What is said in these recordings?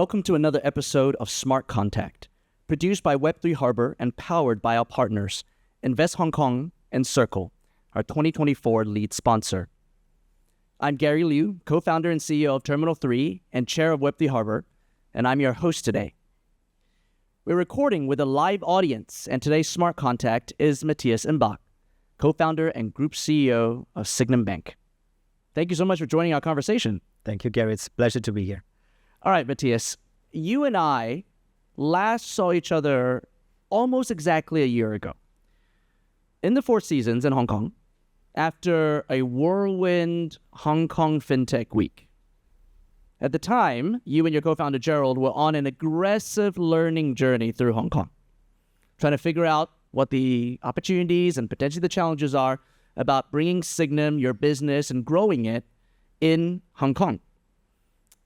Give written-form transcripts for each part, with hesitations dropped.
Welcome to another episode of Smart Contact, produced by Web3 Harbour and powered by our partners, Invest Hong Kong and Circle, our 2024 lead sponsor. I'm Gary Liu, co-founder and CEO of Terminal 3 and chair of Web3 Harbour, and I'm your host today. We're recording with a live audience, and today's Smart Contact is Mathias Imbach, co-founder and group CEO of Sygnum Bank. Thank you so much for joining our conversation. Thank you, Gary. It's a pleasure to be here. All right, Mathias, you and I last saw each other almost exactly a year ago in the Four Seasons in Hong Kong after a whirlwind Hong Kong FinTech week. At the time, you and your co-founder Gerald were on an aggressive learning journey through Hong Kong, trying to figure out what the opportunities and potentially the challenges are about bringing Sygnum, your business, and growing it in Hong Kong.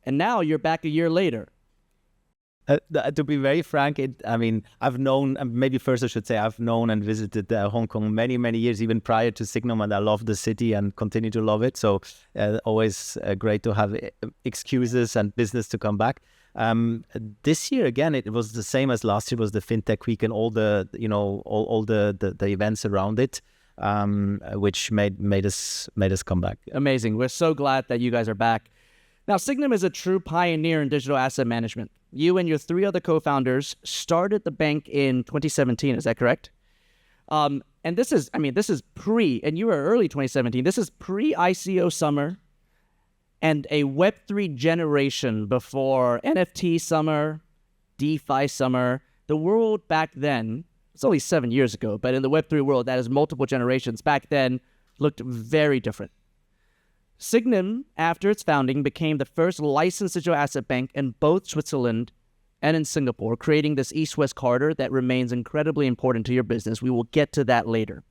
And now you're back a year later. To be very frank, I've known, maybe first I should say, I've known and visited Hong Kong many, many years, even prior to Sygnum, and I love the city and continue to love it. So always great to have excuses and business to come back. This year, again, it was the same as last year. It was the FinTech Week and all the, all the events around it, which made us come back. Amazing. We're so glad that you guys are back. Now, Sygnum is a true pioneer in digital asset management. You and your three other co-founders started the bank in 2017. Is that correct? And this is pre, and you were early 2017. This is pre-ICO summer and a Web3 generation before NFT summer, DeFi summer. The world back then, it's only 7 years ago, but in the Web3 world, that is multiple generations, back then looked very different. Sygnum, after its founding, became the first licensed digital asset bank in both Switzerland and in Singapore, creating this East-West corridor that remains incredibly important to your business. We will get to that later.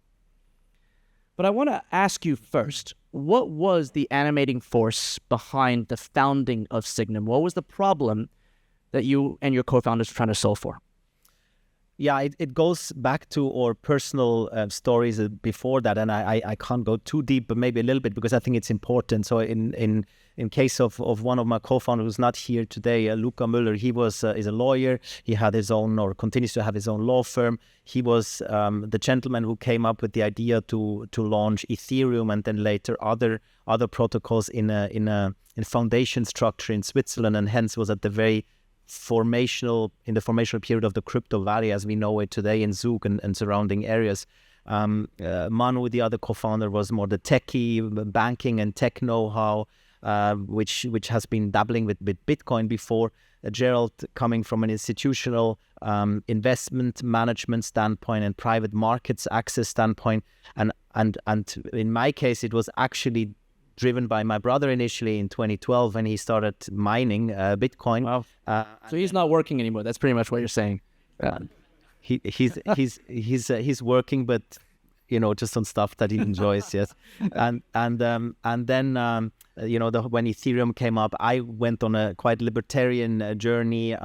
But I want to ask you first, what was the animating force behind the founding of Sygnum? What was the problem that you and your co-founders were trying to solve for? Yeah, it goes back to our personal stories before that, and I can't go too deep, but maybe a little bit because I think it's important. So in case of one of my co-founders who's not here today, Luca Müller, he is a lawyer. He had his own, or continues to have his own law firm. He was the gentleman who came up with the idea to launch Ethereum and then later other protocols in a foundation structure in Switzerland, and hence was at the very formational period of the crypto valley as we know it today in Zug and surrounding areas. Manu, the other co-founder, was more the techie, banking and tech know-how, which has been dabbling with Bitcoin before. Gerald coming from an institutional investment management standpoint and private markets access standpoint, and in my case it was actually driven by my brother initially in 2012 when he started mining Bitcoin. Wow. So he's not working anymore. That's pretty much what you're saying. He's working, but just on stuff that he enjoys. Yes. And then when Ethereum came up, I went on a quite libertarian journey,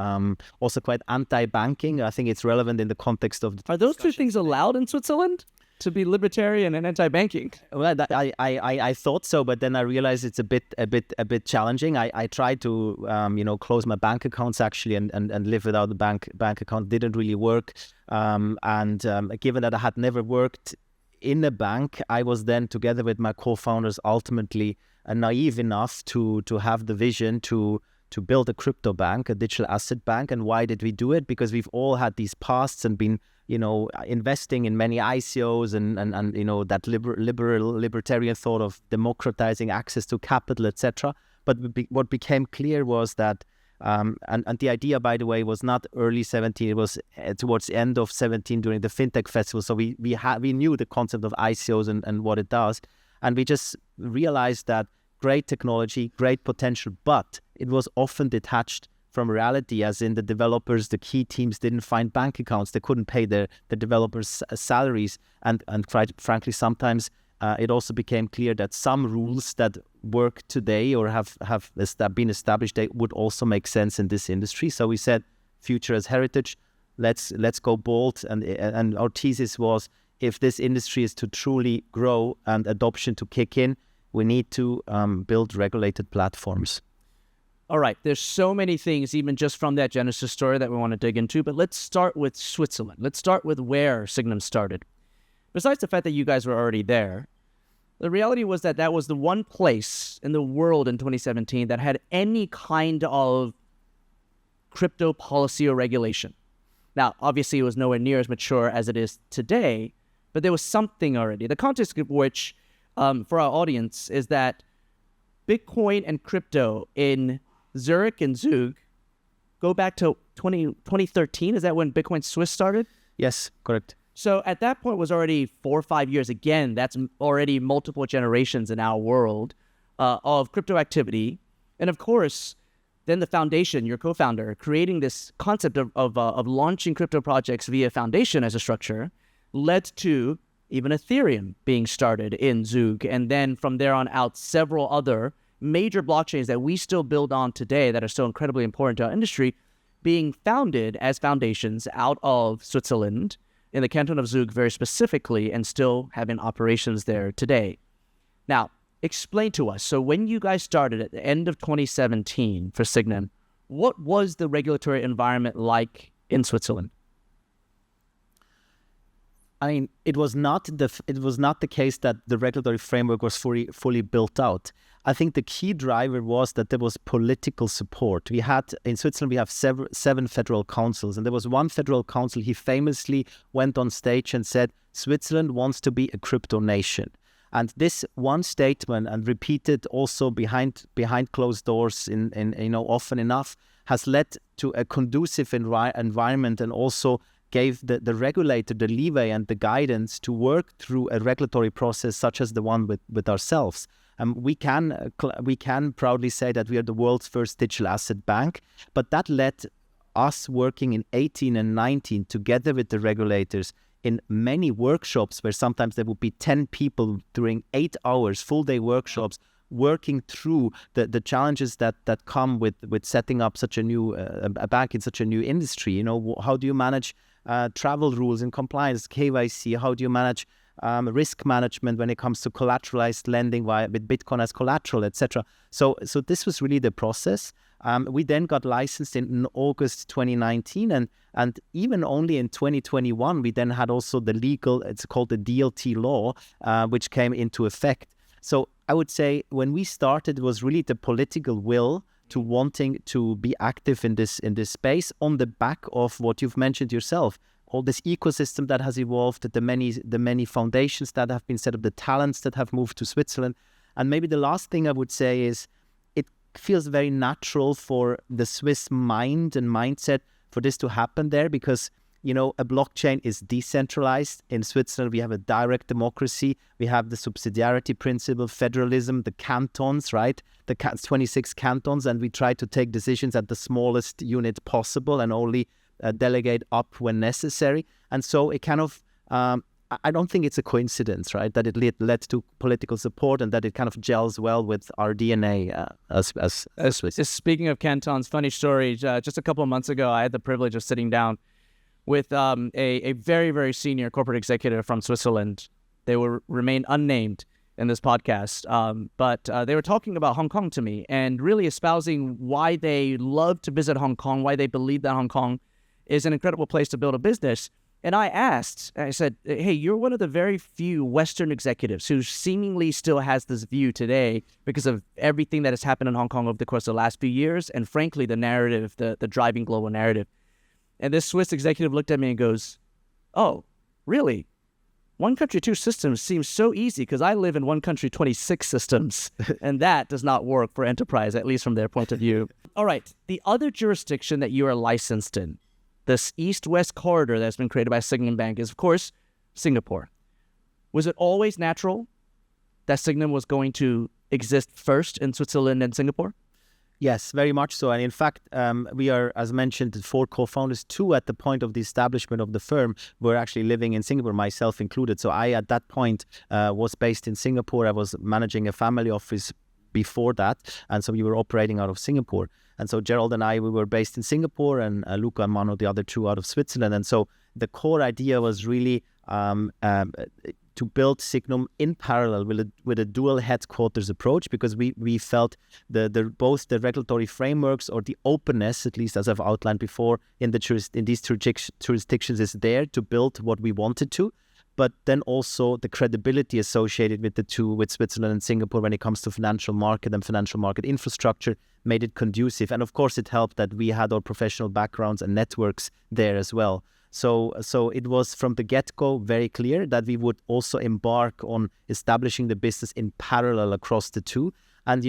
also quite anti-banking. I think it's relevant in the context of Are those two things allowed in Switzerland? To be libertarian and anti-banking? Well, I thought so, but then I realized it's a bit challenging. I tried to close my bank accounts actually and live without the bank account. Didn't really work. And given that I had never worked in a bank, I was then together with my co-founders ultimately naive enough to have the vision to build a crypto bank, a digital asset bank. And why did we do it? Because we've all had these pasts and been investing in many ICOs and that libertarian thought of democratizing access to capital, etc. But what became clear was that, and the idea, by the way, was not early 17, it was towards the end of 17 during the FinTech Festival. So we knew the concept of ICOs and what it does. And we just realized that great technology, great potential, but it was often detached from reality, as in the developers, the key teams didn't find bank accounts. They couldn't pay the developers' salaries. And quite frankly, sometimes it also became clear that some rules that work today or have been established, they would also make sense in this industry. So we said, future as heritage, let's go bold. And our thesis was, if this industry is to truly grow and adoption to kick in, we need to build regulated platforms. All right, there's so many things, even just from that Genesis story, that we want to dig into, but let's start with Switzerland. Let's start with where Sygnum started. Besides the fact that you guys were already there, the reality was that that was the one place in the world in 2017 that had any kind of crypto policy or regulation. Now, obviously, it was nowhere near as mature as it is today, but there was something already. The context of which, for our audience, is that Bitcoin and crypto in Zurich and Zug go back to 2013. Is that when Bitcoin Swiss started? Yes, correct. So at that point was already 4 or 5 years. Again, that's already multiple generations in our world of crypto activity. And of course, then the foundation, your co-founder, creating this concept of launching crypto projects via foundation as a structure led to even Ethereum being started in Zug. And then from there on out, several other major blockchains that we still build on today that are so incredibly important to our industry being founded as foundations out of Switzerland, in the canton of Zug very specifically, and still having operations there today. Now, explain to us, so when you guys started at the end of 2017 for Sygnum, what was the regulatory environment like in Switzerland? I mean, it was not the case that the regulatory framework was fully built out. I think the key driver was that there was political support. We had in Switzerland, we have seven federal councils, and there was one federal council. He famously went on stage and said, "Switzerland wants to be a crypto nation." And this one statement, and repeated also behind closed doors, in often enough, has led to a conducive environment, and also gave the regulator the leeway and the guidance to work through a regulatory process such as the one with ourselves. We can proudly say that we are the world's first digital asset bank, but that led us working in 18 and 19 together with the regulators in many workshops where sometimes there would be 10 people during 8 hours, full day workshops, working through the challenges that come with setting up such a new a bank in such a new industry. How do you manage travel rules and compliance, KYC? How do you manage risk management when it comes to collateralized lending with Bitcoin as collateral, etc. So this was really the process. We then got licensed in August 2019, and even only in 2021, we then had also the legal, it's called the DLT law, which came into effect. So I would say when we started, it was really the political will to wanting to be active in this space on the back of what you've mentioned yourself. All this ecosystem that has evolved, the many foundations that have been set up, the talents that have moved to Switzerland. And maybe the last thing I would say is it feels very natural for the Swiss mind and mindset for this to happen there, because a blockchain is decentralized. In Switzerland, we have a direct democracy. We have the subsidiarity principle, federalism, the cantons, right? The 26 cantons, and we try to take decisions at the smallest unit possible and only delegate up when necessary. And so it kind of, I don't think it's a coincidence, right, that it led to political support and that it kind of gels well with our DNA as Swiss. Speaking of cantons, funny story, just a couple of months ago, I had the privilege of sitting down with a very, very senior corporate executive from Switzerland. They will remain unnamed in this podcast, but they were talking about Hong Kong to me and really espousing why they love to visit Hong Kong, why they believe that Hong Kong is an incredible place to build a business. And I said, hey, you're one of the very few Western executives who seemingly still has this view today because of everything that has happened in Hong Kong over the course of the last few years, and frankly, the narrative, the driving global narrative. And this Swiss executive looked at me and goes, oh, really? One country, two systems seems so easy because I live in one country, 26 systems. And that does not work for enterprise, at least from their point of view. All right. The other jurisdiction that you are licensed in, this east-west corridor that's been created by Sygnum Bank, is, of course, Singapore. Was it always natural that Sygnum was going to exist first in Switzerland and Singapore? Yes, very much so. And in fact, we are, as mentioned, 4 co-founders. 2 at the point of the establishment of the firm were actually living in Singapore, myself included. So I, at that point, was based in Singapore. I was managing a family office before that. And so we were operating out of Singapore. And so Gerald and I, we were based in Singapore, and Luca and Mano, the other 2, out of Switzerland. And so the core idea was really to build Sygnum in parallel with a dual headquarters approach, because we felt both the regulatory frameworks, or the openness, at least as I've outlined before, in these jurisdictions is there to build what we wanted to. But then also the credibility associated with the two, with Switzerland and Singapore, when it comes to financial market and financial market infrastructure, made it conducive. And of course, it helped that we had our professional backgrounds and networks there as well. So it was from the get-go very clear that we would also embark on establishing the business in parallel across the two. And,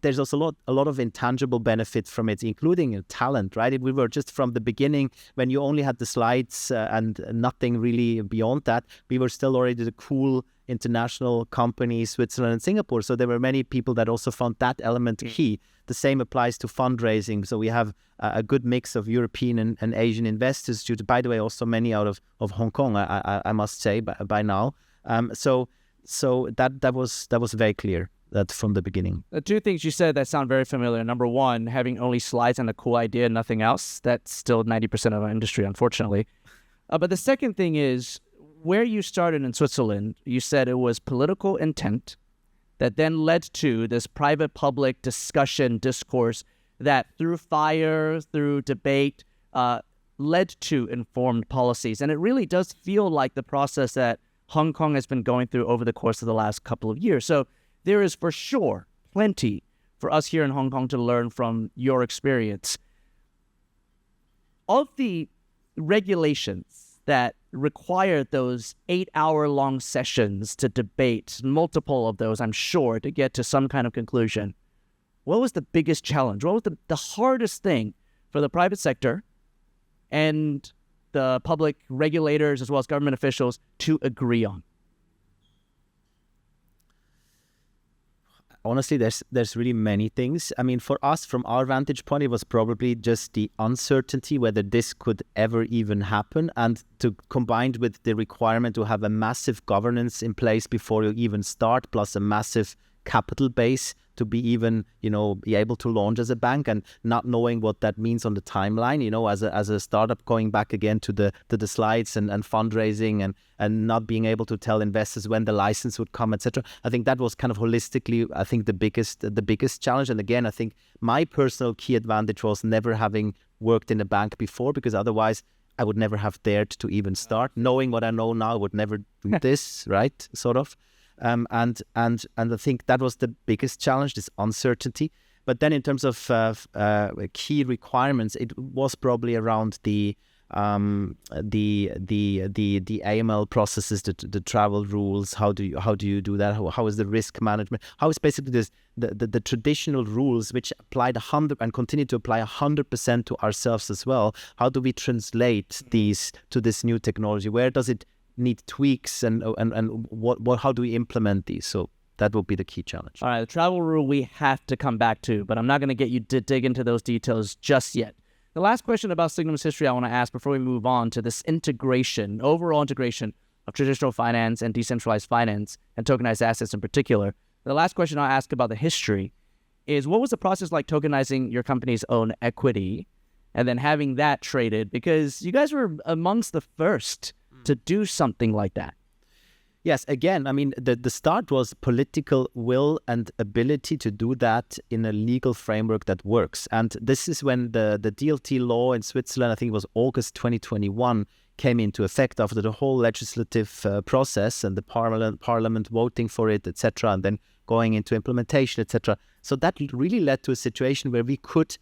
there's also a lot of intangible benefit from it, including talent, right? We were just from the beginning, when you only had the slides and nothing really beyond that, we were still already the cool international company, Switzerland and Singapore. So there were many people that also found that element key. The same applies to fundraising. So we have a good mix of European and Asian investors, due to, by the way, also many out of Hong Kong, I must say, by now. So that was very clear. That from the beginning. The two things you said that sound very familiar. Number one, having only slides and a cool idea, nothing else. That's still 90% of our industry, unfortunately. But the second thing is, where you started in Switzerland, you said it was political intent that then led to this private-public discourse that through fire, through debate, led to informed policies. And it really does feel like the process that Hong Kong has been going through over the course of the last couple of years. So there is for sure plenty for us here in Hong Kong to learn from your experience. Of the regulations that require those 8-hour-long sessions to debate, multiple of those, I'm sure, to get to some kind of conclusion, what was the biggest challenge? What was the hardest thing for the private sector and the public regulators as well as government officials to agree on? Honestly, there's really many things. I mean, for us, from our vantage point, it was probably just the uncertainty whether this could ever even happen, and combined with the requirement to have a massive governance in place before you even start, plus a massive capital base to be even, be able to launch as a bank, and not knowing what that means on the timeline, as a startup, going back again to the slides and fundraising and not being able to tell investors when the license would come, etc. I think that was kind of holistically, I think, the biggest challenge. And again, I think my personal key advantage was never having worked in a bank before, because otherwise I would never have dared to even start. Knowing what I know now, I would never do this, right? Sort of. And I think that was the biggest challenge, this uncertainty. But then in terms of key requirements, it was probably around the AML processes, the travel rules. How do you do that? How is the risk management? How is basically this the traditional rules which applied 100 and continue to apply 100% to ourselves as well? How do we translate these to this new technology? Where does it need tweaks, and what how do we implement these? So that will be the key challenge. All right, the travel rule we have to come back to, but I'm not going to get you to dig into those details just yet. The last question about Sygnum's history I want to ask before we move on to this overall integration of traditional finance and decentralized finance and tokenized assets in particular. The last question I'll ask about the history is, what was the process like tokenizing your company's own equity and then having that traded? Because you guys were amongst the first to do something like that. Yes, again, I mean, the start was political will and ability to do that in a legal framework that works. And this is when the DLT law in Switzerland, I think it was August 2021, came into effect after the whole legislative process and the parliament voting for it, etc., and then going into implementation, etc. So that really led to a situation where we could,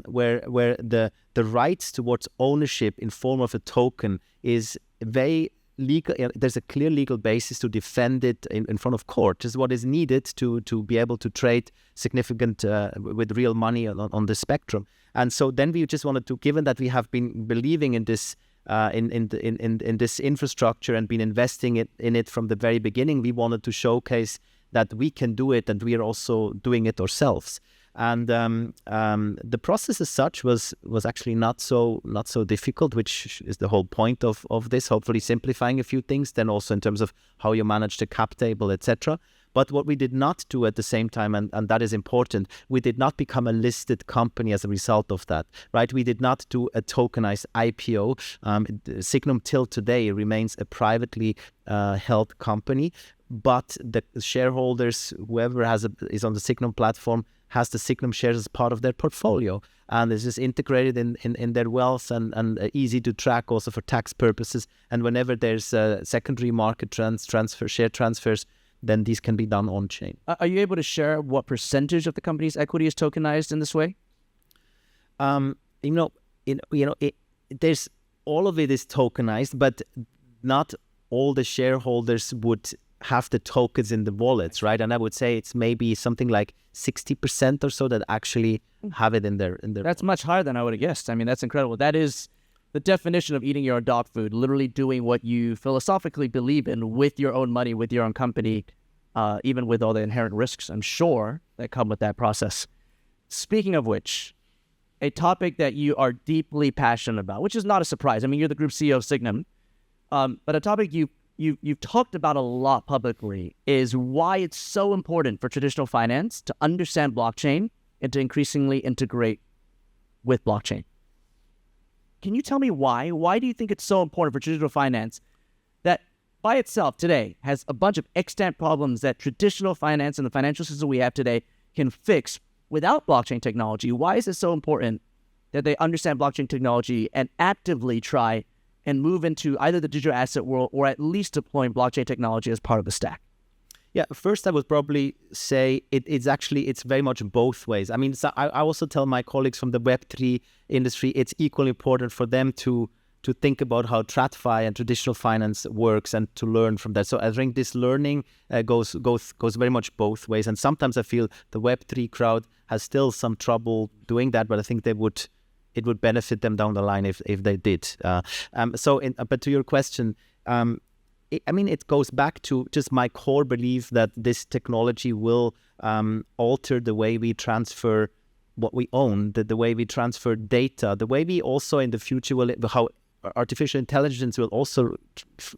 where the rights towards ownership in form of a token is very legal. There's a clear legal basis to defend it in front of court. Is what is needed to be able to trade significant with real money on the spectrum. And so then we just wanted to, given that we have been believing in this in this infrastructure and been investing in it from the very beginning, we wanted to showcase that we can do it, and we are also doing it ourselves. And the process as such was actually not so difficult, which is the whole point of this, hopefully simplifying a few things, then also in terms of how you manage the cap table, etc. But what we did not do at the same time, and that is important, we did not become a listed company as a result of that, right? We did not do a tokenized IPO. Sygnum till today remains a privately held company, but the shareholders, whoever is on the Sygnum platform, has the Sygnum shares as part of their portfolio. And this is integrated in their wealth and easy to track also for tax purposes. And whenever there's secondary market share transfers, then these can be done on chain. Are you able to share what percentage of the company's equity is tokenized in this way? There's all of it is tokenized, but not all the shareholders would have the tokens in the wallets, right? And I would say it's maybe something like 60% or so that actually have it in their. That's much higher than I would have guessed. I mean, that's incredible. That is the definition of eating your own dog food, literally doing what you philosophically believe in with your own money, with your own company, even with all the inherent risks, I'm sure, that come with that process. Speaking of which, a topic that you are deeply passionate about, which is not a surprise. I mean, you're the group CEO of Sygnum, but a topic you've talked about a lot publicly is why it's so important for traditional finance to understand blockchain and to increasingly integrate with blockchain. Can you tell me why? Why do you think it's so important for traditional finance that by itself today has a bunch of extant problems that traditional finance and the financial system we have today can fix without blockchain technology? Why is it so important that they understand blockchain technology and actively try and move into either the digital asset world or at least deploying blockchain technology as part of the stack? Yeah, first I would probably say it's very much both ways. I mean, so I also tell my colleagues from the Web3 industry it's equally important for them to think about how TradFi and traditional finance works and to learn from that. So I think this learning goes very much both ways. And sometimes I feel the Web3 crowd has still some trouble doing that, but I think it would benefit them down the line if they did. But to your question, it goes back to just my core belief that this technology will alter the way we transfer what we own, the way we transfer data, the way we also in the future how artificial intelligence will also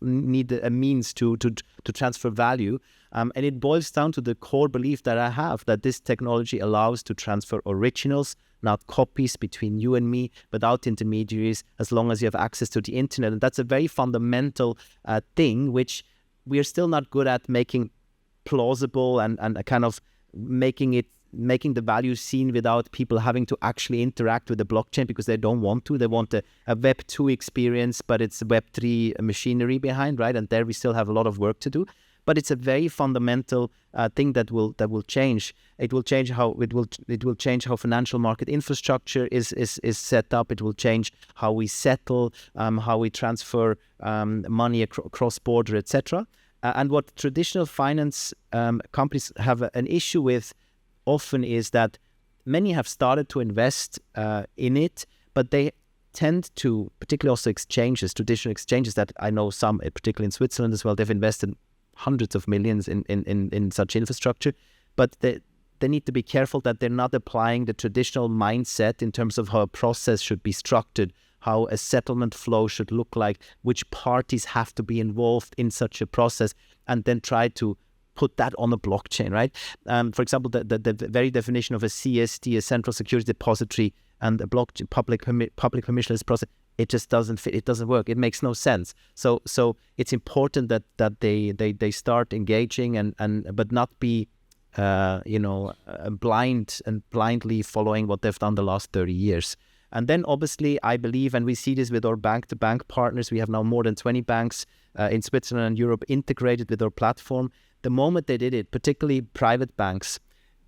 need a means to transfer value. And it boils down to the core belief that I have that this technology allows to transfer originals, not copies between you and me, without intermediaries, as long as you have access to the internet. And that's a very fundamental thing, which we are still not good at making plausible and kind of making the value seen without people having to actually interact with the blockchain because they don't want to. They want a Web2 experience, but it's Web3 machinery behind, right? And there we still have a lot of work to do. But it's a very fundamental thing that will change. It will change how financial market infrastructure is set up. It will change how we settle, how we transfer money across border, etc. And what traditional finance companies have an issue with often is that many have started to invest in it, but they tend to, particularly also traditional exchanges that I know some, particularly in Switzerland as well, they've invested hundreds of millions in such infrastructure, but they need to be careful that they're not applying the traditional mindset in terms of how a process should be structured, how a settlement flow should look like, which parties have to be involved in such a process, and then try to put that on a blockchain, right? For example, the very definition of a CSD, a central security depository, and a blockchain public permissionless process, it just doesn't fit. It doesn't work. It makes no sense. So it's important that they start engaging but not be blind and blindly following what they've done the last 30 years. And then obviously I believe, and we see this with our bank-to-bank partners, we have now more than 20 banks in Switzerland and Europe integrated with our platform. The moment they did it, particularly private banks,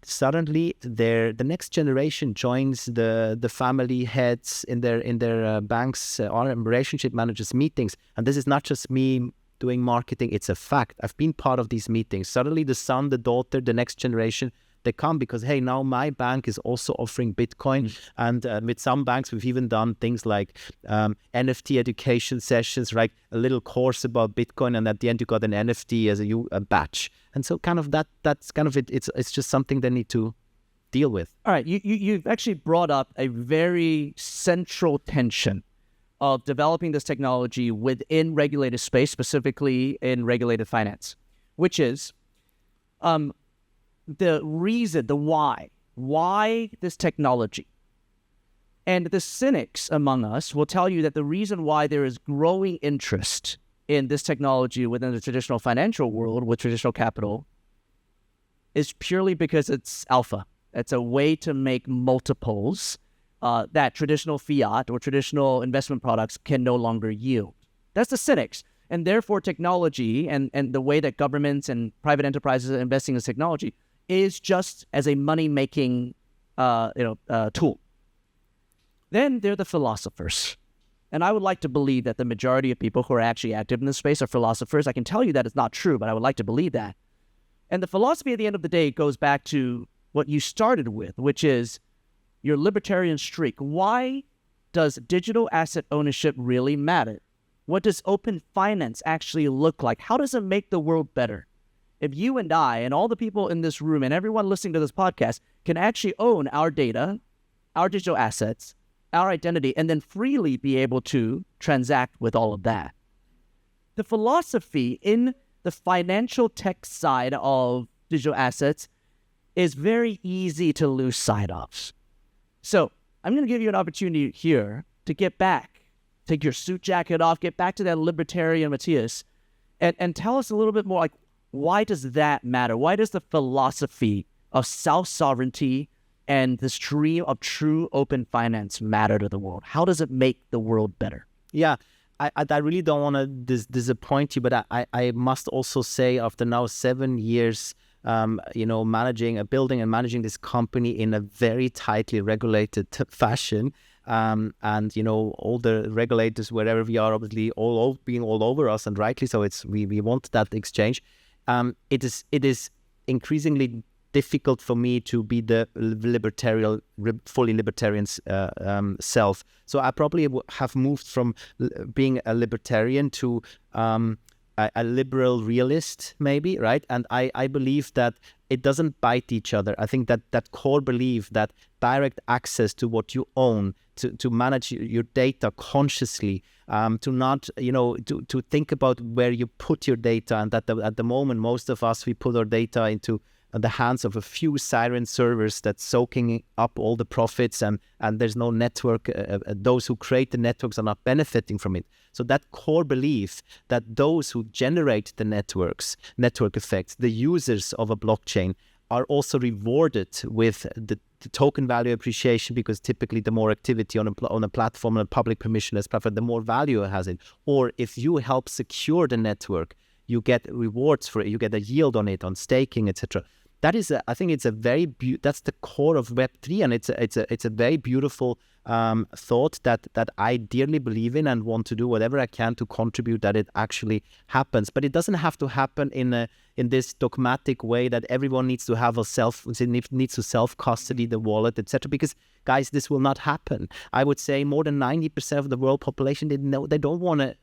suddenly the next generation joins the family heads in their banks or relationship managers meetings. And this is not just me doing marketing, it's a fact. I've been part of these meetings. Suddenly the son, the daughter, the next generation, they come because, hey, now my bank is also offering Bitcoin. And with some banks, we've even done things like NFT education sessions, right? A little course about Bitcoin. And at the end, you got an NFT as a badge. And so kind of that's kind of it. It's just something they need to deal with. All right. You've actually brought up a very central tension of developing this technology within regulated space, specifically in regulated finance, which is the reason, the why this technology. And the cynics among us will tell you that the reason why there is growing interest in this technology within the traditional financial world with traditional capital is purely because it's alpha. It's a way to make multiples that traditional fiat or traditional investment products can no longer yield. That's the cynics. And therefore, technology and the way that governments and private enterprises are investing in technology is just as a money-making tool. Then there are the philosophers. And I would like to believe that the majority of people who are actually active in this space are philosophers. I can tell you that it's not true, but I would like to believe that. And the philosophy at the end of the day goes back to what you started with, which is your libertarian streak. Why does digital asset ownership really matter? What does open finance actually look like? How does it make the world better? If you and I and all the people in this room and everyone listening to this podcast can actually own our data, our digital assets, our identity, and then freely be able to transact with all of that. The philosophy in the financial tech side of digital assets is very easy to lose sight of. So I'm going to give you an opportunity here to get back, take your suit jacket off, get back to that libertarian Mathias, and tell us a little bit more, like, why does that matter? Why does the philosophy of self-sovereignty and this dream of true open finance matter to the world? How does it make the world better? Yeah, I really don't want to disappoint you, but I must also say, after now 7 years, building and managing this company in a very tightly regulated fashion, and all the regulators wherever we are, obviously being all over us, and rightly so. We want that exchange. It is increasingly difficult for me to be the fully libertarian self. So I probably have moved from being a libertarian to a liberal realist, maybe, right? And I believe that it doesn't bite each other. I think that core belief that direct access to what you own, to manage your data consciously, to not, to think about where you put your data, and that at the moment, most of us, we put our data into the hands of a few siren servers that's soaking up all the profits, and there's no network. Those who create the networks are not benefiting from it. So that core belief that those who generate the network effects, the users of a blockchain, are also rewarded with the token value appreciation, because typically the more activity on a platform, on a public permissionless platform, the more value it has in. Or if you help secure the network, you get rewards for it, you get a yield on it, on staking, etc. That is, I think it's a very that's the core of Web3, and it's a very beautiful thought that I dearly believe in, and want to do whatever I can to contribute that it actually happens. But it doesn't have to happen in this dogmatic way that everyone needs to have needs to self-custody the wallet, etc. Because guys, this will not happen. I would say more than 90% of the world population, they don't want to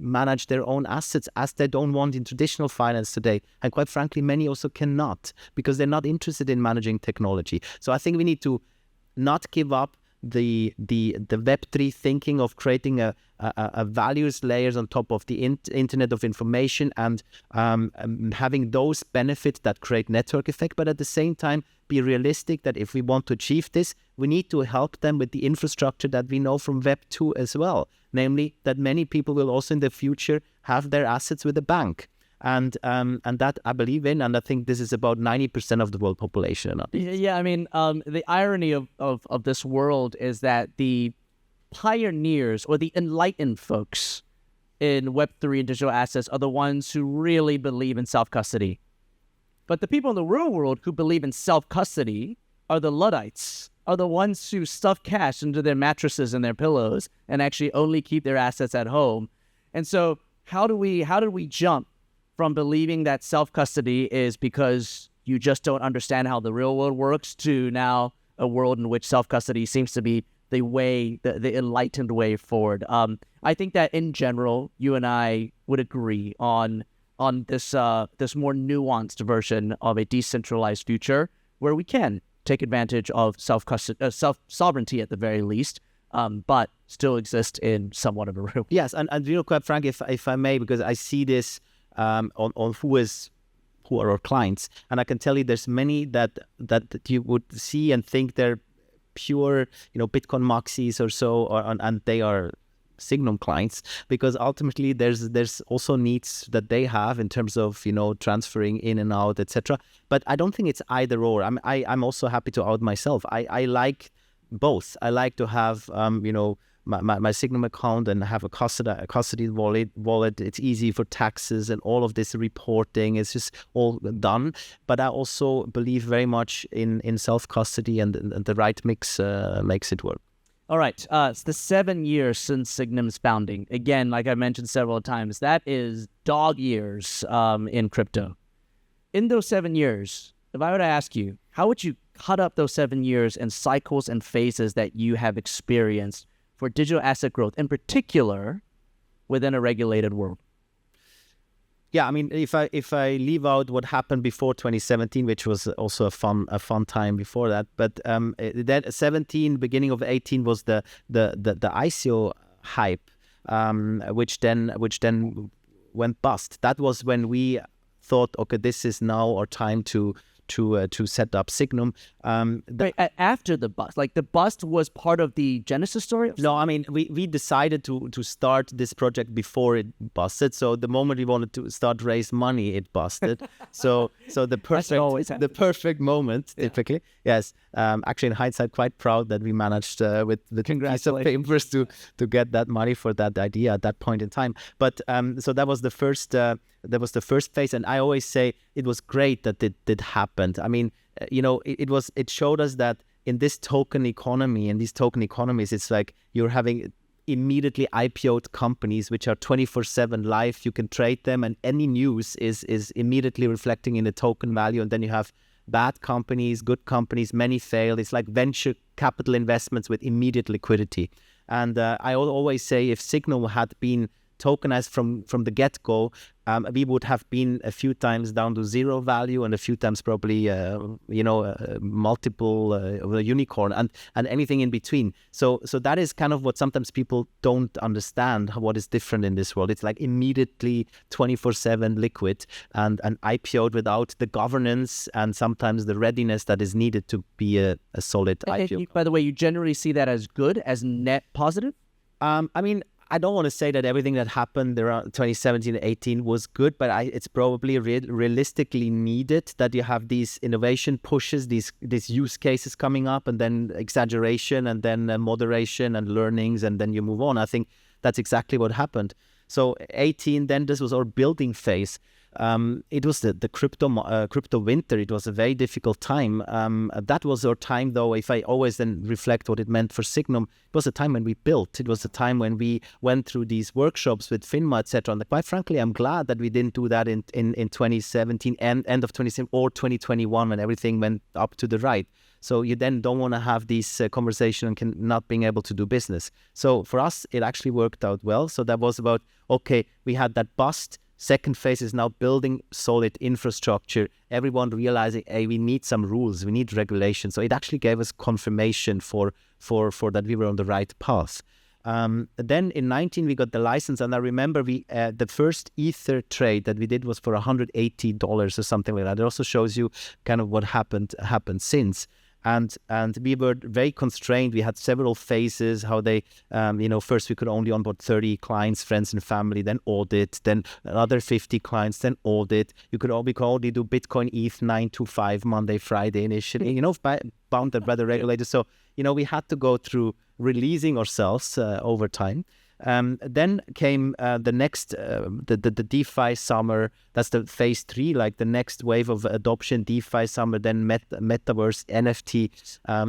manage their own assets, as they don't want in traditional finance today. And quite frankly, many also cannot, because they're not interested in managing technology. So I think we need to not give up the Web3 thinking of creating a values layers on top of the internet of information, and having those benefits that create network effect, but at the same time be realistic that if we want to achieve this, we need to help them with the infrastructure that we know from Web 2 as well, namely that many people will also in the future have their assets with a bank. And that I believe in, and I think this is about 90% of the world population. Yeah, I mean, the irony of this world is that the pioneers or the enlightened folks in Web3 and digital assets are the ones who really believe in self-custody. But the people in the real world who believe in self-custody are the Luddites, are the ones who stuff cash into their mattresses and their pillows and actually only keep their assets at home. And so how do we jump from believing that self-custody is because you just don't understand how the real world works to now a world in which self-custody seems to be the way, the enlightened way forward? I think that in general, you and I would agree on this more nuanced version of a decentralized future where we can take advantage of self-sovereignty at the very least, but still exist in somewhat of a room. Yes, and quite frank, if I may, because I see this on who is who are our clients. And I can tell you there's many that you would see and think they're pure, Bitcoin maxis or so, and they are Sygnum clients, because ultimately there's also needs that they have in terms of transferring in and out, etc. But I don't think it's either or. I'm also happy to out myself. I like both. I like to have my Sygnum account and have a custody wallet. It's easy for taxes and all of this reporting. It's just all done. But I also believe very much in self-custody, and the right mix makes it work. All right. It's the 7 years since Sygnum's founding. Again, like I mentioned several times, that is dog years in crypto. In those 7 years, if I were to ask you, how would you cut up those 7 years and cycles and phases that you have experienced for digital asset growth, in particular within a regulated world? Yeah, I mean, if I leave out what happened before 2017, which was also a fun time before that, but that 17, beginning of 18 was the ICO hype, which then went bust. That was when we thought, okay, this is now our time to set up Sygnum. Wait, after the bust, like the bust was part of the genesis story? No, I mean, we decided to start this project before it busted. So the moment we wanted to start raise money, it busted. so the perfect moment, typically. Yes. Actually, in hindsight, quite proud that we managed with the piece of papers to get that money for that idea at that point in time. But so that was the first. That was the first phase, and I always say it was great that it happened. I mean, it showed us that in this token economy, in these token economies, it's like you're having immediately IPO'd companies which are 24/7 live. You can trade them, and any news is immediately reflecting in the token value. And then you have bad companies, good companies, many fail. It's like venture capital investments with immediate liquidity. And I always say if Sygnum had been tokenized from the get-go, we would have been a few times down to zero value and a few times probably multiple of a unicorn and anything in between. So that is kind of what sometimes people don't understand, what is different in this world. It's like immediately 24/7 liquid and IPO'd without the governance and sometimes the readiness that is needed to be a solid IPO. By the way, you generally see that as good, as net positive? I mean, I don't want to say that everything that happened around 2017 and 18 was good, but it's probably realistically needed that you have these innovation pushes, these use cases coming up, and then exaggeration, and then moderation and learnings, and then you move on. I think that's exactly what happened. So 18, then this was our building phase. It was the crypto winter. It was a very difficult time. That was our time, though. If I always then reflect what it meant for Sygnum, it was a time when we built. It was a time when we went through these workshops with FINMA, etc. And quite frankly, I'm glad that we didn't do that in 2017 and end of 2017 or 2021 when everything went up to the right. So you then don't want to have these conversations and not being able to do business. So for us, it actually worked out well. So that was about, okay, we had that bust. Second phase is now building solid infrastructure. Everyone realizing, hey, we need some rules, we need regulation. So it actually gave us confirmation for that we were on the right path. Then in 19 we got the license, and I remember the first Ether trade that we did was for $180 or something like that. It also shows you kind of what happened since. And we were very constrained. We had several phases, how they, first we could only onboard 30 clients, friends and family, then audit, then another 50 clients, then audit. We could only do Bitcoin ETH 9 to 5, Monday, Friday initially, bounded by the regulators. So, we had to go through releasing ourselves over time. Then came the next, the DeFi summer. That's the phase 3, like the next wave of adoption, DeFi summer, then metaverse, NFT.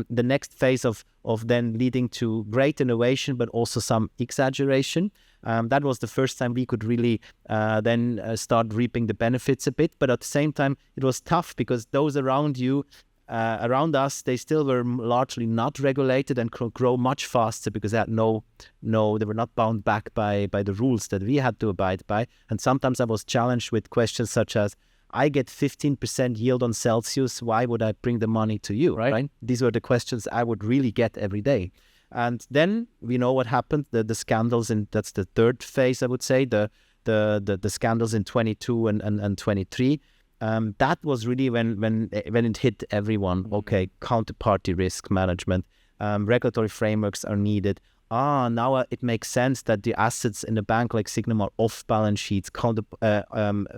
The next phase of then leading to great innovation, but also some exaggeration. That was the first time we could really then start reaping the benefits a bit. But at the same time, it was tough because those around you, around us, they still were largely not regulated and could grow much faster because they had they were not bound back by the rules that we had to abide by. And sometimes I was challenged with questions such as, I get 15% yield on Celsius, why would I bring the money to you, right? These were the questions I would really get every day. And then we know what happened, the scandals, and that's the third phase, I would say, the scandals in 22 and 23. that was really when it hit everyone. Okay, counterparty risk management, regulatory frameworks are needed. Now it makes sense that the assets in a bank like Sygnum are off balance sheets,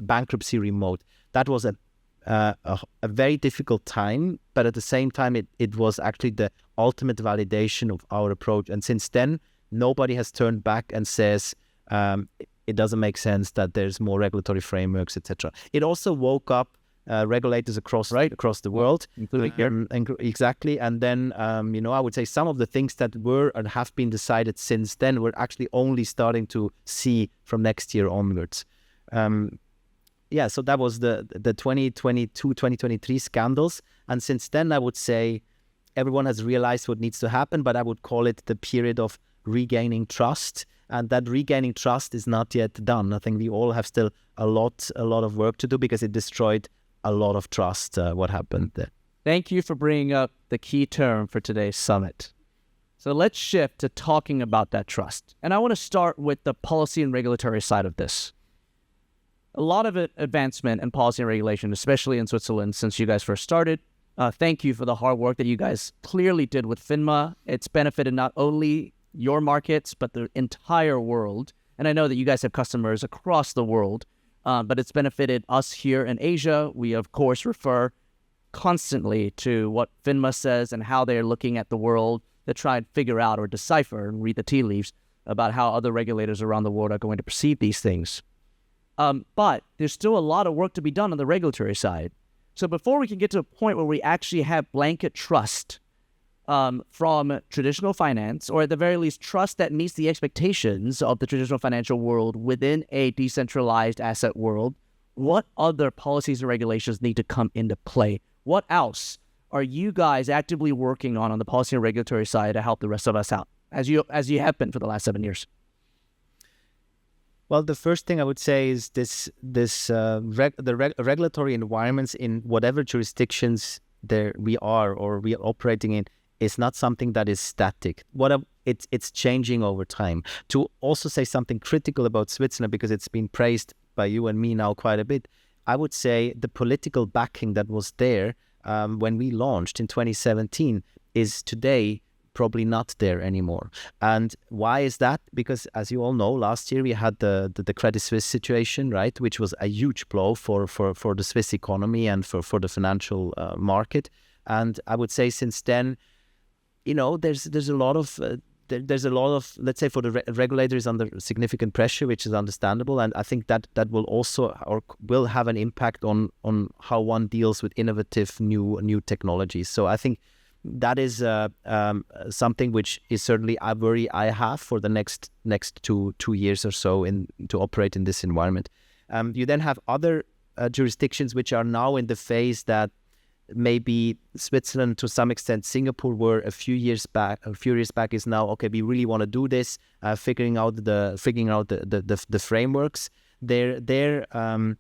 bankruptcy remote. That was a very difficult time, but at the same time, it was actually the ultimate validation of our approach. And since then, nobody has turned back and says it doesn't make sense that there's more regulatory frameworks, etc. It also woke up regulators across the world, including here. Exactly. And then, I would say some of the things that were and have been decided since then, we're actually only starting to see from next year onwards. So that was the 2022, 2023 scandals. And since then, I would say everyone has realized what needs to happen, but I would call it the period of regaining trust. And that regaining trust is not yet done. I think we all have still a lot of work to do because it destroyed a lot of trust, what happened there. Thank you for bringing up the key term for today's summit. So let's shift to talking about that trust. And I want to start with the policy and regulatory side of this. A lot of advancement in policy and regulation, especially in Switzerland, since you guys first started. Thank you for the hard work that you guys clearly did with FINMA. It's benefited not only your markets, but the entire world. And I know that you guys have customers across the world, but it's benefited us here in Asia. We, of course, refer constantly to what FINMA says and how they're looking at the world to try and figure out or decipher and read the tea leaves about how other regulators around the world are going to perceive these things. But there's still a lot of work to be done on the regulatory side. So before we can get to a point where we actually have blanket trust from traditional finance, or at the very least trust that meets the expectations of the traditional financial world within a decentralized asset world, what other policies and regulations need to come into play? What else are you guys actively working on the policy and regulatory side to help the rest of us out, as you have been for the last 7 years? Well, the first thing I would say is the regulatory environments in whatever jurisdictions we are operating in is not something that is static. It's changing over time. To also say something critical about Switzerland, because it's been praised by you and me now quite a bit, I would say the political backing that was there when we launched in 2017 is today probably not there anymore. And why is that? Because as you all know, last year we had the Credit Suisse situation, right, which was a huge blow for the Swiss economy and for the financial market. And I would say since then, there's a lot of let's say for the regulator is under significant pressure, which is understandable, and I think that will also or will have an impact on how one deals with innovative new technologies. So I think that is something which is certainly a worry I have for the next 2 years or so to operate in this environment. You then have other jurisdictions which are now in the phase that maybe Switzerland, to some extent Singapore were a few years back is now, okay, we really want to do this, figuring out the frameworks there and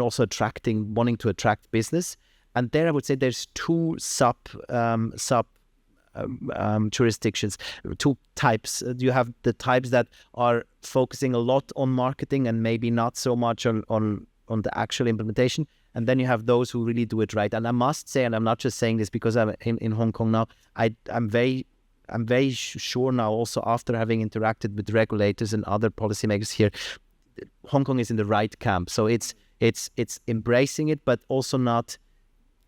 also wanting to attract business. And there I would say there's two sub jurisdictions, two types. You have the types that are focusing a lot on marketing and maybe not so much on the actual implementation. And then you have those who really do it right. And I must say, and I'm not just saying this because I'm in Hong Kong now, I'm very sure now, also after having interacted with regulators and other policymakers here, Hong Kong is in the right camp. So it's embracing it, but also not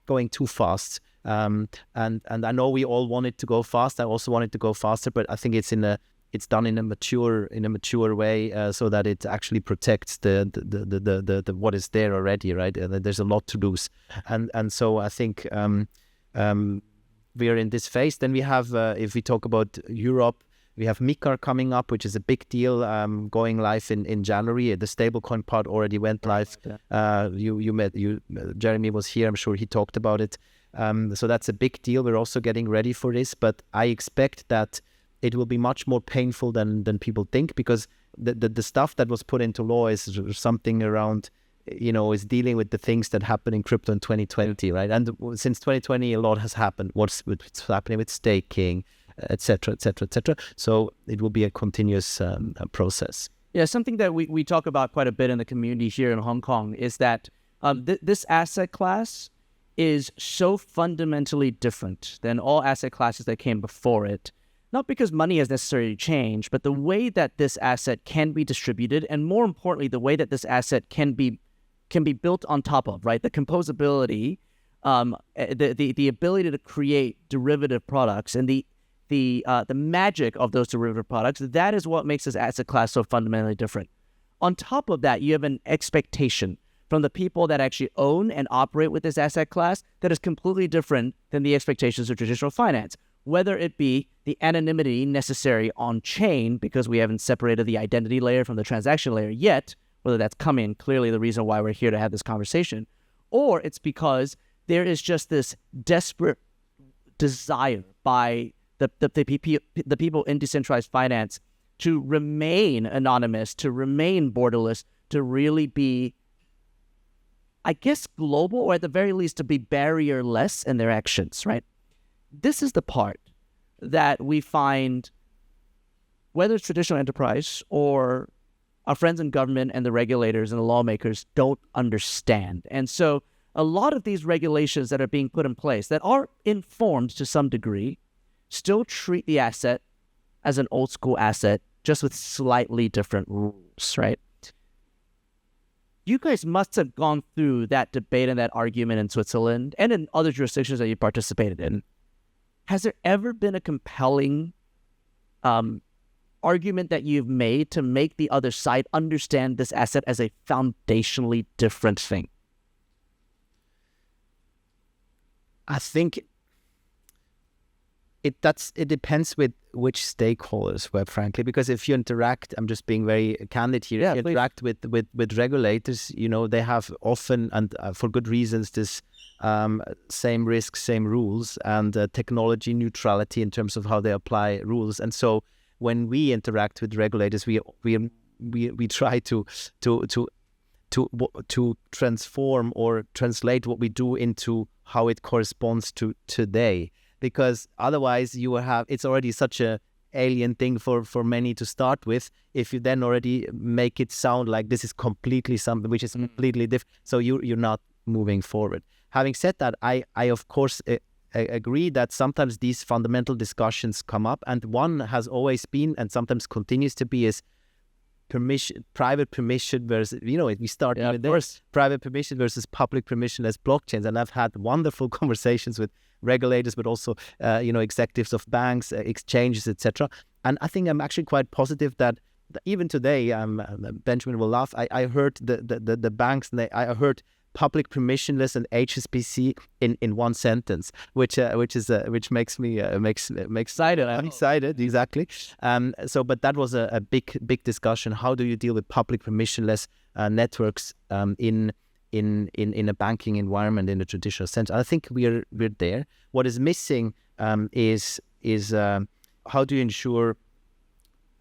going too fast. And I know we all want it to go fast. I also want it to go faster, but I think it's done in a mature way, so that it actually protects the what is there already, right? There's a lot to lose, and so I think we are in this phase. Then we have, if we talk about Europe, we have MiCAR coming up, which is a big deal, going live in January. The stablecoin part already went live. Jeremy was here. I'm sure he talked about it. So that's a big deal. We're also getting ready for this, but I expect that it will be much more painful than people think, because the stuff that was put into law is something around, is dealing with the things that happened in crypto in 2020, right? And since 2020, a lot has happened. What's happening with staking, etc., etc., etc. So it will be a continuous process. Yeah, something that we talk about quite a bit in the community here in Hong Kong is that This asset class is so fundamentally different than all asset classes that came before it. Not because money has necessarily changed, but the way that this asset can be distributed, and more importantly, the way that this asset can be built on top of, right? The composability, the ability to create derivative products, and the magic of those derivative products. That is what makes this asset class so fundamentally different. On top of that, you have an expectation from the people that actually own and operate with this asset class that is completely different than the expectations of traditional finance, whether it be the anonymity necessary on chain because we haven't separated the identity layer from the transaction layer yet, whether that's coming, clearly the reason why we're here to have this conversation, or it's because there is just this desperate desire by the people in decentralized finance to remain anonymous, to remain borderless, to really be, I guess, global, or at the very least to be barrierless in their actions, right? This is the part that we find, whether it's traditional enterprise or our friends in government and the regulators and the lawmakers, don't understand. And so a lot of these regulations that are being put in place that are informed to some degree still treat the asset as an old school asset, just with slightly different rules, right? You guys must have gone through that debate and that argument in Switzerland and in other jurisdictions that you participated in. Has there ever been a compelling argument that you've made to make the other side understand this asset as a foundationally different thing? I think it depends with which stakeholders, quite frankly, because if you interact, I'm just being very candid here, if you interact with regulators, they have often, and for good reasons, this same risks, same rules, and technology neutrality in terms of how they apply rules. And so when we interact with regulators, we try to transform or translate what we do into how it corresponds to today. Because otherwise it's already such a alien thing for many to start with. If you then already make it sound like this is completely something which is completely different, so you're not moving forward. Having said that, I of course agree that sometimes these fundamental discussions come up, and one has always been and sometimes continues to be is private permission versus, we start with this, private permission versus public permissionless blockchains. And I've had wonderful conversations with regulators, but also, executives of banks, exchanges, etc. And I think I'm actually quite positive that even today, Benjamin will laugh, I heard the banks, and I heard public permissionless and HSBC in one sentence, which makes me excited. I'm excited, exactly. But that was a big discussion. How do you deal with public permissionless networks in a banking environment in a traditional sense? I think we're there. What is missing is how do you ensure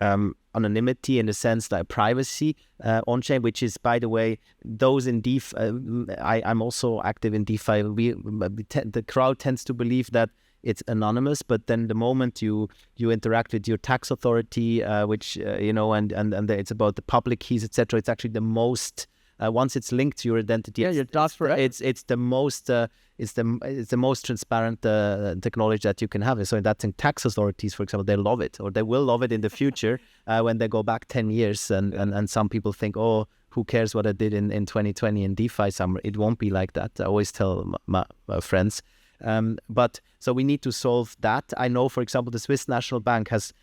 anonymity, in the sense like privacy on chain, which is, by the way, those in DeFi. I'm also active in DeFi. The crowd tends to believe that it's anonymous, but then the moment you interact with your tax authority, which and it's about the public keys, etc., it's actually the most. Once it's linked to your identity, it's the most transparent technology that you can have. So that's in tax authorities, for example, they love it, or they will love it in the future when they go back 10 years and some people think, oh, who cares what I did in 2020 in DeFi summer? It won't be like that. I always tell my friends. But so we need to solve that. I know, for example, the Swiss National Bank has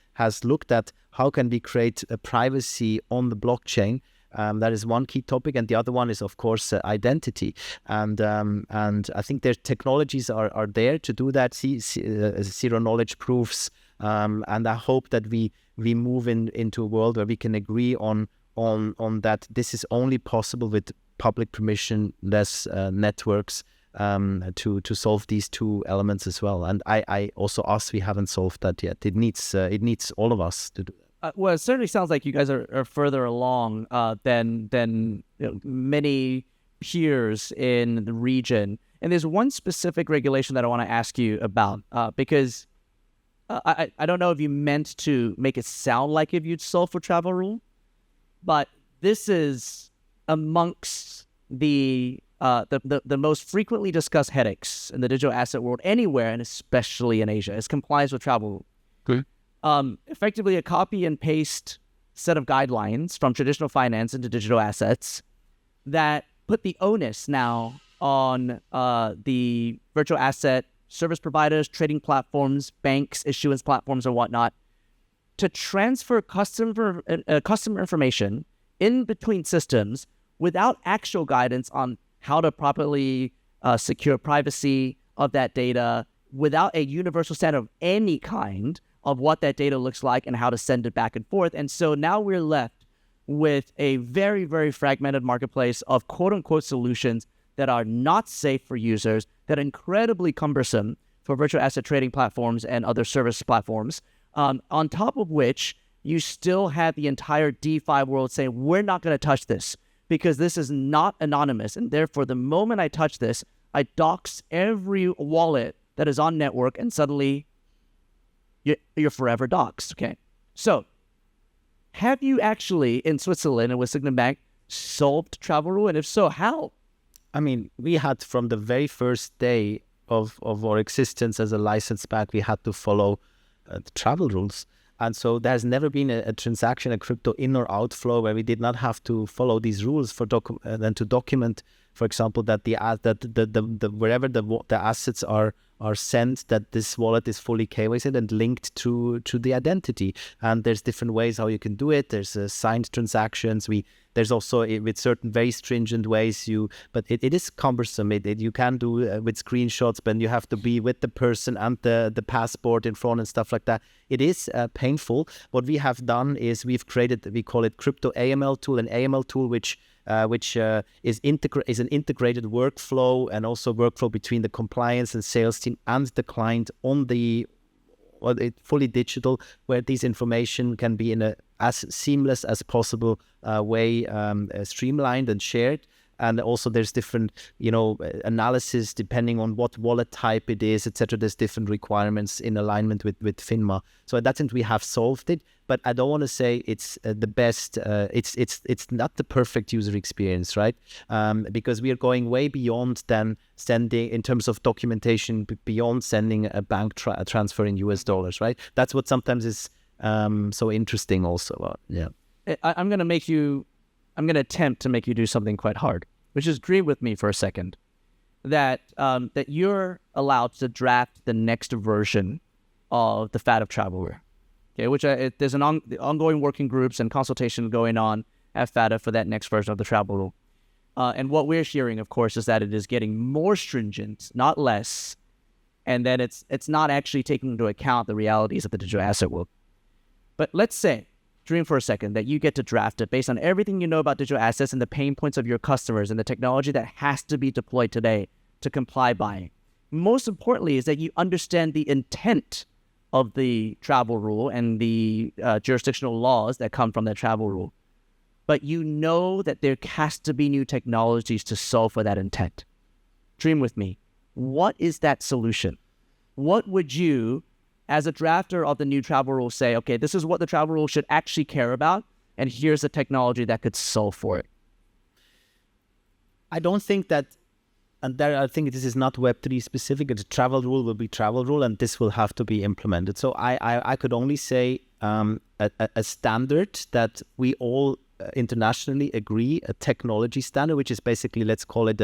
looked at how can we create a privacy on the blockchain. That is one key topic, and the other one is, of course, identity. And I think their technologies are there to do that. Zero knowledge proofs, and I hope that we move into a world where we can agree on that. This is only possible with public permissionless networks to solve these two elements as well. And I also we haven't solved that yet. It needs all of us to do that. Well, it certainly sounds like you guys are further along than many peers in the region. And there's one specific regulation that I want to ask you about because I don't know if you meant to make it sound like if you'd solve for travel rule, but this is amongst the the most frequently discussed headaches in the digital asset world anywhere, and especially in Asia, is compliance with travel. Okay. Effectively a copy and paste set of guidelines from traditional finance into digital assets that put the onus now on the virtual asset service providers, trading platforms, banks, issuance platforms, and whatnot to transfer customer information in between systems without actual guidance on how to properly secure privacy of that data, without a universal standard of any kind of what that data looks like and how to send it back and forth. And so now we're left with a very, very fragmented marketplace of quote-unquote solutions that are not safe for users, that are incredibly cumbersome for virtual asset trading platforms and other service platforms, on top of which you still have the entire DeFi world saying, we're not going to touch this because this is not anonymous. And therefore, the moment I touch this, I dox every wallet that is on network, and suddenly you're forever doxxed. Okay. So have you actually, in Switzerland and with Sygnum Bank, solved travel rule? And if so, how? I mean, we had from the very first day of our existence as a licensed bank, we had to follow the travel rules. And so there's never been a transaction, a crypto in or outflow where we did not have to follow these rules for then to document, for example, that wherever the assets are sent, that this wallet is fully KYC'd and linked to the identity. And there's different ways how you can do it. There's signed transactions. There's also with certain very stringent ways but it is cumbersome. You can do with screenshots, but you have to be with the person and the passport in front and stuff like that. It is painful. What we have done is we call it crypto AML tool, an AML tool which is an integrated workflow, and also workflow between the compliance and sales team and the client on fully digital, where these information can be in a as seamless as possible way streamlined and shared. And also there's different, analysis depending on what wallet type it is, etc. There's different requirements in alignment with FINMA. So in that sense, we have solved it. But I don't want to say it's the best. It's not the perfect user experience, right? Because we are going way beyond than sending, in terms of documentation, beyond sending a bank transfer in US dollars, right? That's what sometimes is so interesting also. Yeah. I'm going to attempt to make you do something quite hard, which is agree with me for a second that you're allowed to draft the next version of the FATF travel rule. Okay, which there's ongoing working groups and consultation going on at FATF for that next version of the travel rule. And what we're hearing, of course, is that it is getting more stringent, not less, and that it's not actually taking into account the realities of the digital asset world. But let's say, dream for a second, that you get to draft it based on everything you know about digital assets and the pain points of your customers and the technology that has to be deployed today to comply by. Most importantly is that you understand the intent of the travel rule and the jurisdictional laws that come from that travel rule. But you know that there has to be new technologies to solve for that intent. Dream with me. What is that solution? What would you, as a drafter of the new travel rule, say, okay, this is what the travel rule should actually care about, and here's a technology that could solve for it? I don't think that, and there, I think this is not Web3 specific. The travel rule will be travel rule, and this will have to be implemented. So I could only say a standard that we all internationally agree, a technology standard, which is basically, let's call it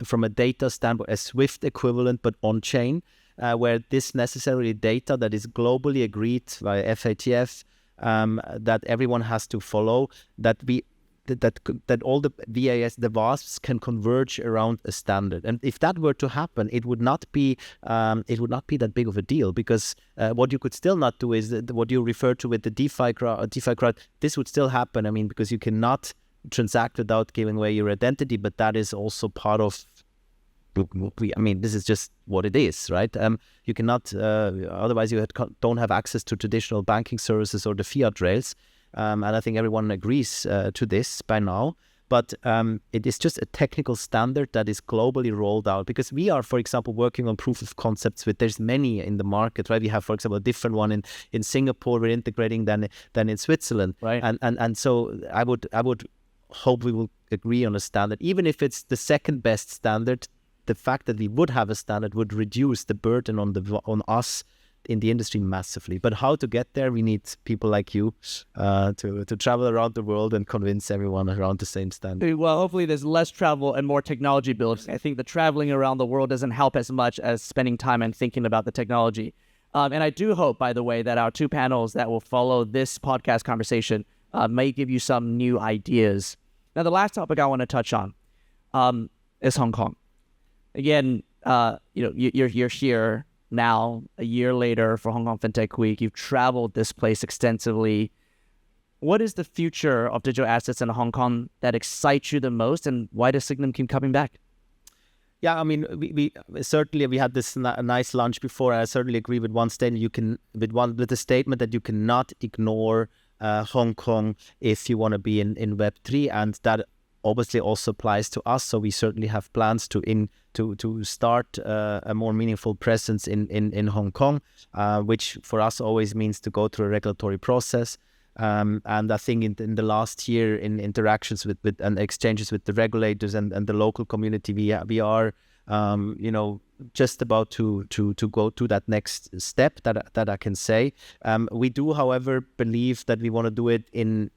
from a data standpoint, a SWIFT equivalent, but on-chain, where this necessary data that is globally agreed by FATF, that everyone has to follow, that all the VAS, the VASPs can converge around a standard. And if that were to happen, it would not be that big of a deal, because what you could still not do is what you refer to with the DeFi crowd. This would still happen. I mean, because you cannot transact without giving away your identity, but that is also part of. I mean, this is just what it is, right? You cannot, otherwise you don't have access to traditional banking services or the fiat rails. And I think everyone agrees to this by now. But it is just a technical standard that is globally rolled out, because we are, for example, working on proof of concepts there's many in the market, right? We have, for example, a different one in Singapore we're integrating than in Switzerland. Right. And so I would hope we will agree on a standard. Even if it's the second best standard, the fact that we would have a standard would reduce the burden on us in the industry massively. But how to get there? We need people like you to travel around the world and convince everyone around the same standard. Well, hopefully there's less travel and more technology built. I think the traveling around the world doesn't help as much as spending time and thinking about the technology. And I do hope, by the way, that our two panels that will follow this podcast conversation may give you some new ideas. Now, the last topic I want to touch on is Hong Kong. Again, you're here now, a year later for Hong Kong FinTech Week. You've traveled this place extensively. What is the future of digital assets in Hong Kong that excites you the most, and why does Sygnum keep coming back? Yeah, I mean, we certainly we had this nice lunch before. I certainly agree with one statement. With the statement that you cannot ignore Hong Kong if you want to be in Web3, and that obviously also applies to us. So we certainly have plans to start a more meaningful presence in Hong Kong, which for us always means to go through a regulatory process. And I think in the last year, in interactions with and exchanges with the regulators and the local community, we are just about to go to that next step that I can say. We do, however, believe that we want to do it in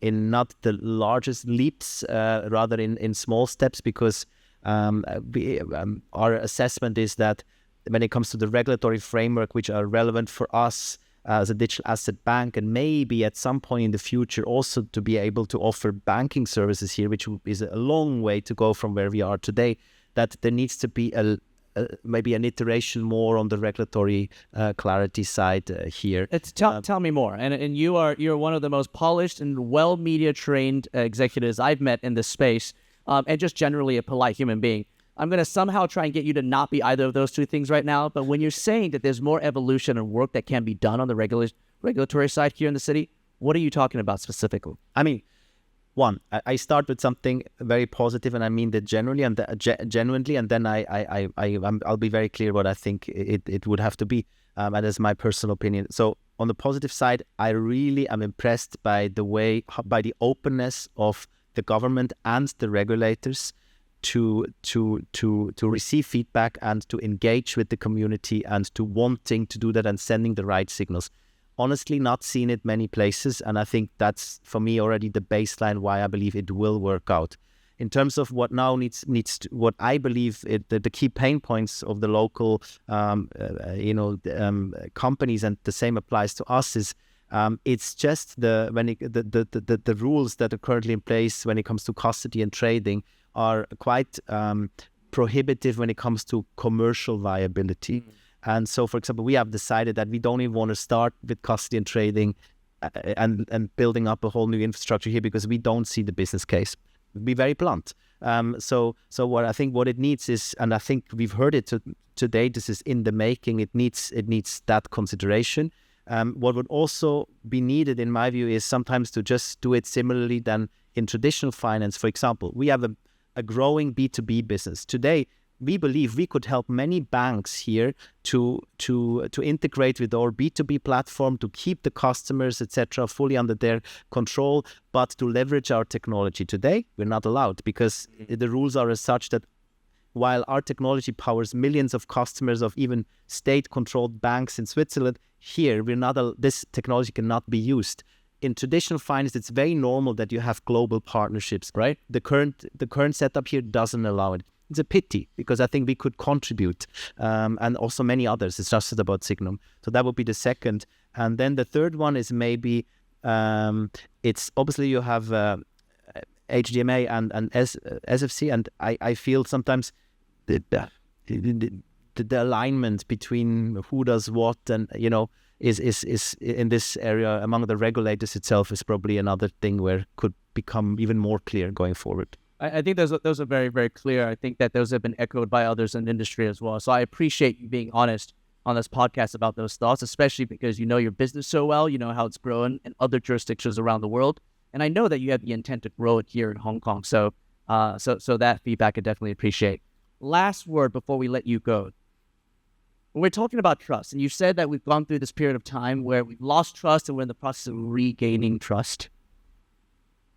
not the largest leaps, rather in small steps, because our assessment is that when it comes to the regulatory framework, which are relevant for us as a digital asset bank, and maybe at some point in the future also to be able to offer banking services here, which is a long way to go from where we are today, that there needs to be maybe an iteration more on the regulatory clarity side here. Tell me more. And you're one of the most polished and well media trained executives I've met in this space, and just generally a polite human being. I'm going to somehow try and get you to not be either of those two things right now. But when you're saying that there's more evolution and work that can be done on the regulatory side here in the city, what are you talking about specifically? I mean, one, I start with something very positive, and I mean that genuinely, and then I'll be very clear what I think it would have to be, and that's my personal opinion. So on the positive side, I really am impressed by the openness of the government and the regulators to receive feedback and to engage with the community and to wanting to do that and sending the right signals. Honestly, not seen it many places, and I think that's for me already the baseline why I believe it will work out. In terms of what now needs to, what I believe the key pain points of the local companies, and the same applies to us, is it's just the rules that are currently in place when it comes to custody and trading are quite prohibitive when it comes to commercial viability. And so, for example, we have decided that we don't even want to start with custody and trading and building up a whole new infrastructure here, because we don't see the business case. Be very blunt. So what I think what it needs is, and I think we've heard it today, this is in the making. It needs that consideration. What would also be needed, in my view, is sometimes to just do it similarly than in traditional finance. For example, we have a growing B2B business today. We believe we could help many banks here to integrate with our B2B platform, to keep the customers, etc., fully under their control, but to leverage our technology. Today, we're not allowed, because the rules are as such that while our technology powers millions of customers of even state-controlled banks in Switzerland, here this technology cannot be used. In traditional finance, it's very normal that you have global partnerships, right? The current setup here doesn't allow it. It's a pity, because I think we could contribute, and also many others. It's just about Sygnum. So that would be the second. And then the third one is maybe, it's obviously you have HDMA and SFC, and I feel sometimes the alignment between who does what and, is in this area among the regulators itself is probably another thing where it could become even more clear going forward. I think those are very, very clear. I think that those have been echoed by others in the industry as well. So I appreciate you being honest on this podcast about those thoughts, especially because you know your business so well, you know how it's growing in other jurisdictions around the world. And I know that you have the intent to grow it here in Hong Kong. So that feedback I definitely appreciate. Last word before we let you go. When we're talking about trust, and you said that we've gone through this period of time where we've lost trust and we're in the process of regaining trust.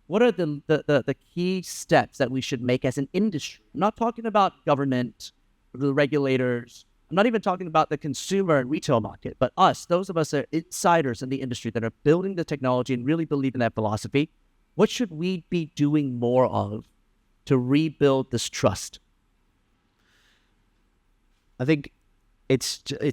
what are the key steps that we should make as an industry? I'm not talking about government, the regulators. I'm not even talking about the consumer and retail market, but us, those of us that are insiders in the industry that are building the technology and really believe in that philosophy. What should we be doing more of to rebuild this trust? I think it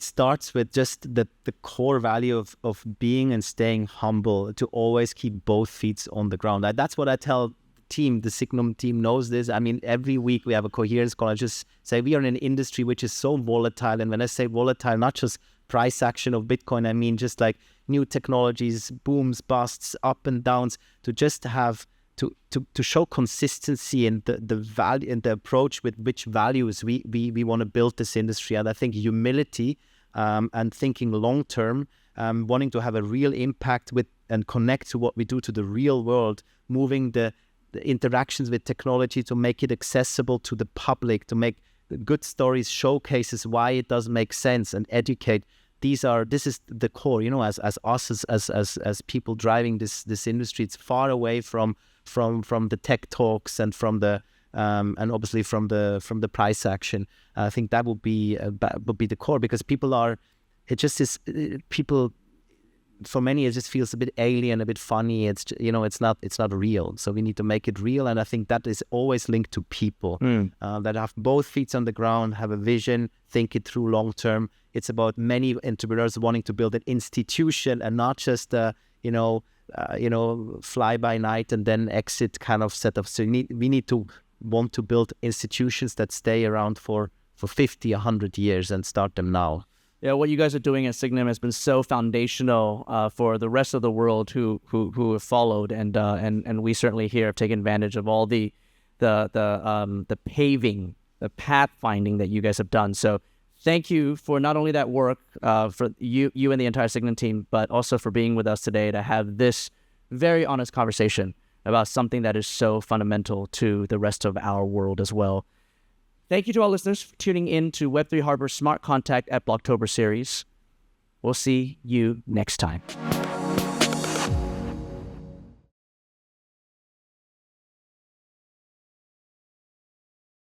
starts with just the core value of being and staying humble, to always keep both feet on the ground. That's what I tell the team. The Sygnum team knows this. I mean, every week we have a coherence call. I just say we are in an industry which is so volatile. And when I say volatile, not just price action of Bitcoin, I mean just like new technologies, booms, busts, up and downs, to just have to show consistency in the value and the approach with which values we want to build this industry. And I think humility and thinking long term, wanting to have a real impact with and connect to what we do to the real world, moving the interactions with technology to make it accessible to the public, to make good stories, showcases why it does make sense, and educate. This is the core, as us as people driving this industry. It's far away from the tech talks and from the and obviously from the price action. I think that would be the core, because people, for many, it just feels a bit alien, a bit funny. It's it's not real. So we need to make it real, and I think that is always linked to people that have both feet on the ground, have a vision, think it through long term. It's about many entrepreneurs wanting to build an institution and not just fly by night and then exit kind of setup. So we need to want to build institutions that stay around for 50, 100 years and start them now. Yeah, what you guys are doing at Sygnum has been so foundational for the rest of the world who have followed, and we certainly here have taken advantage of all the paving, the pathfinding that you guys have done. So thank you for not only that work for you and the entire Sygnum team, but also for being with us today to have this very honest conversation about something that is so fundamental to the rest of our world as well. Thank you to all listeners for tuning in to Web3 Harbour Smart Contact at Blocktober series. We'll see you next time.